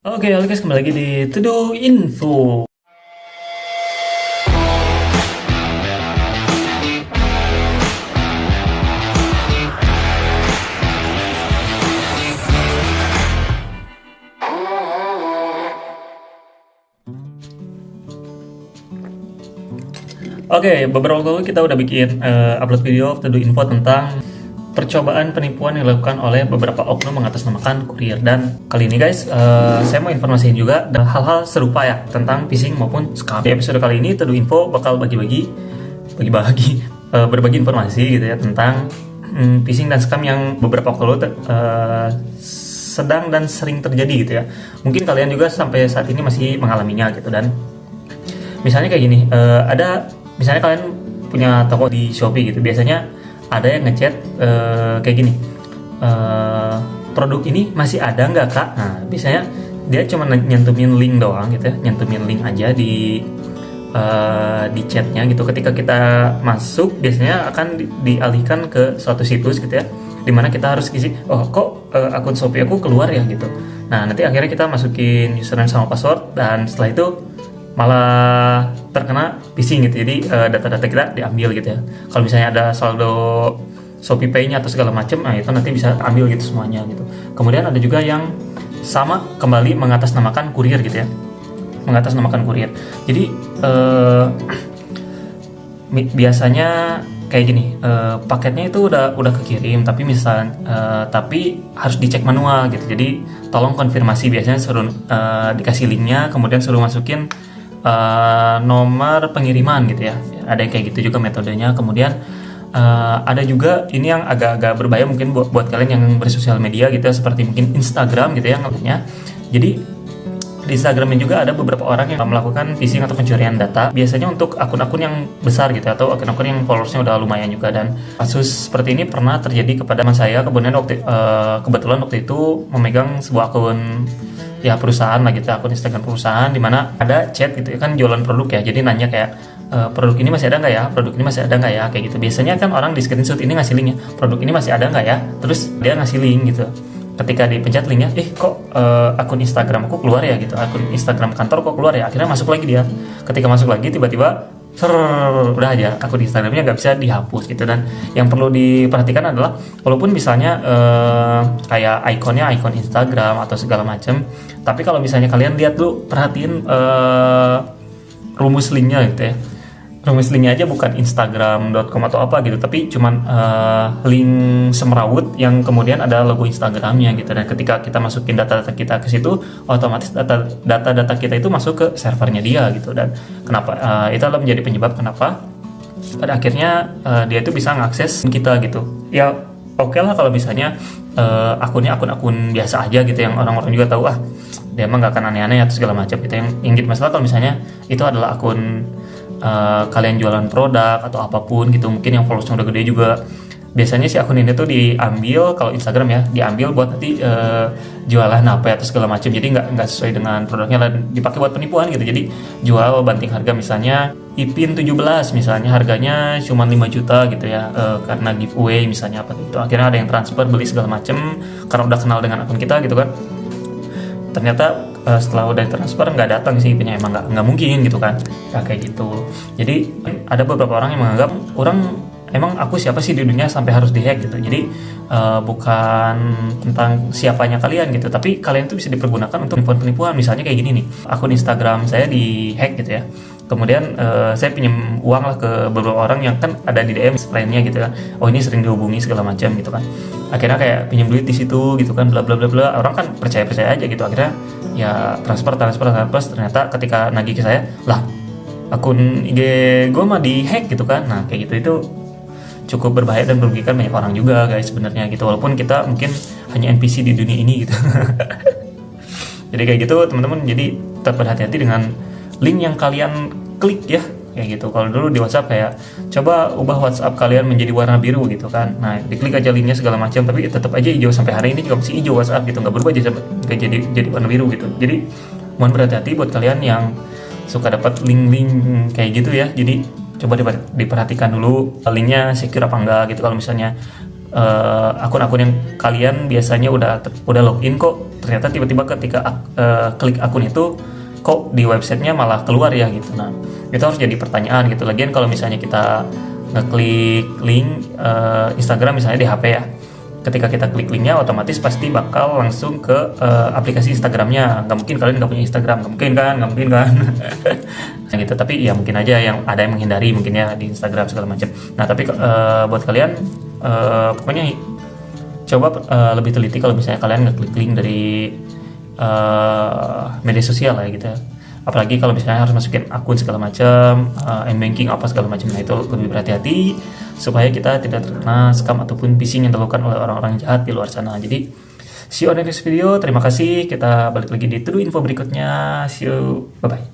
Oke, halo guys, kembali lagi di To Info. Oke, beberapa waktu lalu kita udah bikin upload video To Info tentang percobaan penipuan yang dilakukan oleh beberapa oknum mengatasnamakan kurir. Dan kali ini guys, saya mau informasiin juga hal-hal serupa ya tentang phishing maupun scam. Di episode kali ini To Info bakal berbagi informasi gitu ya tentang phishing dan scam yang beberapa waktu lalu sedang dan sering terjadi gitu ya. Mungkin kalian juga sampai saat ini masih mengalaminya gitu. Dan misalnya kayak gini, misalnya kalian punya toko di Shopee gitu, biasanya ada yang ngechat kayak gini, produk ini masih ada nggak kak? Nah, biasanya dia cuma nyantumin link doang gitu ya, nyantumin link aja di chatnya gitu. Ketika kita masuk, biasanya akan dialihkan ke suatu situs gitu ya, dimana kita harus isi, oh kok akun Shopee aku keluar ya gitu. Nah, nanti akhirnya kita masukin username sama password, dan setelah itu malah terkena phishing gitu. Jadi data-data kita diambil gitu ya. Kalau misalnya ada saldo Shopee Pay-nya atau segala macam, nah itu nanti bisa ambil gitu semuanya gitu. Kemudian ada juga yang sama kembali mengatasnamakan kurir gitu ya. Mengatasnamakan kurir. Jadi biasanya kayak gini, paketnya itu udah kekirim, tapi harus dicek manual gitu. Jadi tolong konfirmasi, biasanya suruh dikasih linknya, kemudian suruh masukin nomor pengiriman gitu ya. Ada yang kayak gitu juga metodenya. Kemudian ada juga ini yang agak-agak berbahaya mungkin buat kalian yang bersosial media gitu ya, seperti mungkin Instagram gitu ya namanya. Jadi di Instagramnya juga ada beberapa orang yang melakukan phishing atau pencurian data, biasanya untuk akun-akun yang besar gitu atau akun-akun yang followersnya udah lumayan juga. Dan kasus seperti ini pernah terjadi kepada teman saya. Kemudian kebetulan waktu itu memegang sebuah akun ya perusahaan lah gitu, akun Instagram perusahaan, dimana ada chat gitu ya, kan jualan produk ya. Jadi nanya kayak, produk ini masih ada nggak ya, produk ini masih ada nggak ya, kayak gitu. Biasanya kan orang di screenshot ini ngasih linknya, produk ini masih ada nggak ya, terus dia ngasih link gitu. Ketika dipencet linknya, kok akun Instagram aku keluar ya gitu, akun Instagram kantor kok keluar ya. Akhirnya masuk lagi dia. Ketika masuk lagi, tiba-tiba udah aja akun Instagramnya nggak bisa dihapus gitu. Dan yang perlu diperhatikan adalah, walaupun misalnya kayak ikon Instagram atau segala macam, tapi kalau misalnya kalian lihat dulu, perhatiin rumus linknya gitu ya. Rumus linknya aja bukan instagram.com atau apa gitu, tapi cuman link semrawut yang kemudian ada logo Instagramnya gitu. Dan ketika kita masukin data-data kita ke situ, otomatis data-data kita itu masuk ke servernya dia gitu. Dan kenapa itu adalah menjadi penyebab kenapa pada akhirnya dia itu bisa ngakses kita gitu. Ya oke lah kalau misalnya akunnya akun-akun biasa aja gitu, yang orang-orang juga tahu dia emang nggak akan aneh-aneh atau segala macam gitu. Yang jadi masalah kalau misalnya itu adalah akun kalian jualan produk atau apapun gitu, mungkin yang followersnya udah gede juga. Biasanya si akun ini tuh diambil, kalau Instagram ya, diambil buat nanti jualan apa atau segala macam. Jadi nggak sesuai dengan produknya, dan dipakai buat penipuan gitu. Jadi jual banting harga, misalnya Ipin 17 misalnya harganya cuma 5 juta gitu ya, karena giveaway misalnya apa gitu. Akhirnya ada yang transfer beli segala macam karena udah kenal dengan akun kita gitu kan. Ternyata setelah udah transfer nggak datang sih IP-nya, emang nggak mungkin gitu kan ya, kayak gitu. Jadi ada beberapa orang yang menganggap emang aku siapa sih di dunia sampai harus dihack gitu. Jadi bukan tentang siapanya kalian gitu, tapi kalian tuh bisa dipergunakan untuk penipuan. Misalnya kayak gini nih, akun Instagram saya dihack gitu ya. Kemudian saya pinjam uang lah ke beberapa orang yang kan ada di DM lainnya gitu kan. Oh ini sering dihubungi segala macam gitu kan. Akhirnya kayak pinjam duit di situ gitu kan, bla bla bla bla. Orang kan percaya aja gitu. Akhirnya ya transfer. Ternyata ketika nagih ke saya, lah akun IG gue mah dihack gitu kan. Nah kayak gitu itu cukup berbahaya dan merugikan banyak orang juga guys sebenarnya gitu. Walaupun kita mungkin hanya NPC di dunia ini gitu. Jadi kayak gitu teman-teman. Jadi tetap berhati-hati dengan link yang kalian klik ya, kayak gitu. Kalau dulu di WhatsApp kayak coba ubah WhatsApp kalian menjadi warna biru gitu kan. Nah diklik aja linknya segala macam, tapi tetap aja hijau. Sampai hari ini juga masih hijau WhatsApp gitu, nggak berubah jadi warna biru gitu. Jadi mohon berhati-hati buat kalian yang suka dapat link-link kayak gitu ya. Jadi coba diperhatikan dulu linknya secure apa enggak gitu. Kalau misalnya akun-akun yang kalian biasanya udah login kok ternyata tiba-tiba ketika klik akun itu kok di websitenya malah keluar ya gitu. Nah itu harus jadi pertanyaan gitu. Lagian kalau misalnya kita ngeklik link Instagram misalnya di HP ya, ketika kita klik linknya otomatis pasti bakal langsung ke aplikasi Instagramnya. Nggak mungkin kalian nggak punya Instagram, nggak mungkin kan nah, gitu. Tapi ya mungkin aja yang ada yang menghindari mungkin ya di Instagram segala macam. Nah tapi buat kalian pokoknya coba lebih teliti kalau misalnya kalian ngeklik link dari media sosial lah gitu ya. Apalagi kalau misalnya harus masukin akun segala macam, m-banking apa segala macam. Nah itu lebih berhati-hati supaya kita tidak terkena scam ataupun phishing yang dilakukan oleh orang-orang jahat di luar sana. Jadi see you on the next video. Terima kasih. Kita balik lagi di To Do Info berikutnya. See you. Bye bye.